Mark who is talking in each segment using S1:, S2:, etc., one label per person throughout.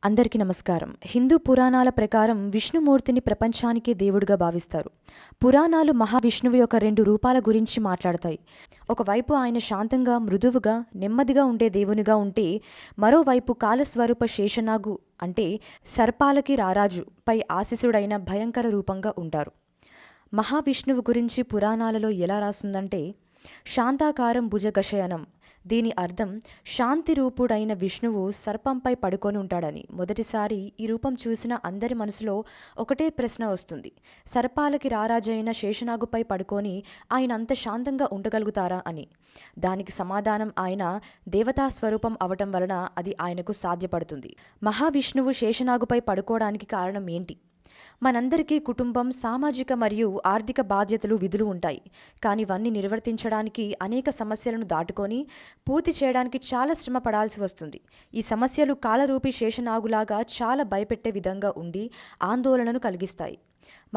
S1: అందరికీ నమస్కారం. హిందూ పురాణాల ప్రకారం విష్ణుమూర్తిని ప్రపంచానికే దేవుడిగా భావిస్తారు. పురాణాలు మహావిష్ణువు యొక్క 2 రూపాల గురించి మాట్లాడతాయి. ఒకవైపు ఆయన శాంతంగా, మృదువుగా, నెమ్మదిగా ఉండే దేవునిగా ఉంటే, మరోవైపు కాలస్వరూప శేషనాగు అంటే సర్పాలకి రారాజు పై ఆశీసుడైన భయంకర రూపంగా ఉంటారు. మహావిష్ణువు గురించి పురాణాలలో ఎలా రాస్తుందంటే, శాంతాకారం భుజగశయనం. దీని అర్థం శాంతి రూపుడైన విష్ణువు సర్పంపై పడుకొని ఉంటాడని. మొదటిసారి ఈ రూపం చూసిన అందరి మనసులో ఒకటే ప్రశ్న వస్తుంది: సర్పాలకి రారాజైన శేషనాగుపై పడుకొని ఆయన అంత శాంతంగా ఉండగలుగుతారా అని. దానికి సమాధానం ఆయన దేవతా స్వరూపం అవటం వలన అది ఆయనకు సాధ్యపడుతుంది. మహావిష్ణువు శేషనాగుపై పడుకోవడానికి కారణం ఏంటి? మనందరికీ కుటుంబం, సామాజిక మరియు ఆర్థిక బాధ్యతలు, విధులు ఉంటాయి. కానీ ఇవన్నీ నిర్వర్తించడానికి అనేక సమస్యలను దాటుకొని పూర్తి చేయడానికి చాలా శ్రమ పడాల్సి వస్తుంది. ఈ సమస్యలు కాలరూపి శేషనాగులాగా చాలా భయపెట్టే విధంగా ఉండి ఆందోళనను కలిగిస్తాయి.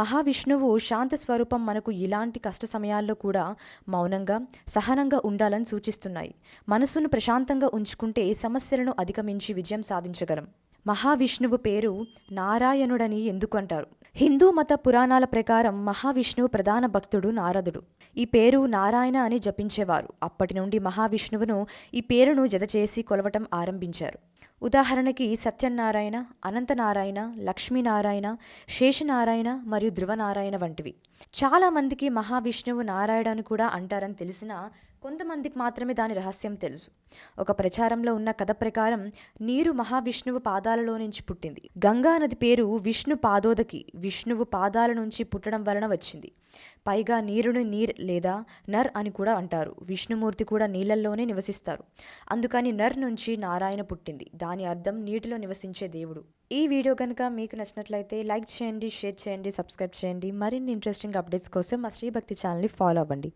S1: మహావిష్ణువు శాంత స్వరూపం మనకు ఇలాంటి కష్ట సమయాల్లో కూడా మౌనంగా, సహనంగా ఉండాలని సూచిస్తున్నాయి. మనసును ప్రశాంతంగా ఉంచుకుంటే సమస్యలను అధిగమించి విజయం సాధించగలం. మహావిష్ణువు పేరు నారాయణుడని ఎందుకు అంటారు? హిందూ మత పురాణాల ప్రకారం మహావిష్ణువు ప్రధాన భక్తుడు నారదుడు. ఈ పేరు నారాయణ అని జపించేవారు. అప్పటి నుండి మహావిష్ణువును ఈ పేరును జతచేసి కొలవటం ఆరంభించారు. ఉదాహరణకి సత్యనారాయణ, అనంతనారాయణ, లక్ష్మీనారాయణ, శేషనారాయణ మరియు ధ్రువనారాయణ వంటివి. చాలామందికి మహావిష్ణువు నారాయణ అని కూడా అంటారని తెలిసినా కొంతమందికి మాత్రమే దాని రహస్యం తెలుసు. ఒక ప్రచారంలో ఉన్న కథ ప్రకారం నీరు మహావిష్ణువు పాదాలలో నుంచి పుట్టింది. గంగా నది పేరు విష్ణు పాదోదకి, విష్ణువు పాదాల నుంచి పుట్టడం వలన వచ్చింది. పైగా నీరుని నీర్ లేదా నర్ అని కూడా అంటారు. విష్ణుమూర్తి కూడా నీళ్ళల్లోనే నివసిస్తారు. అందుకని నర్ నుంచి నారాయణ పుట్టింది. దాని అర్థం నీటిలో నివసించే దేవుడు. ఈ వీడియో కనుక మీకు నచ్చినట్లయితే లైక్ చేయండి, షేర్ చేయండి, సబ్స్క్రైబ్ చేయండి. మరిన్ని ఇంట్రెస్టింగ్ అప్డేట్స్ కోసం మా శ్రీభక్తి ఛానల్ని ఫాలో అవ్వండి.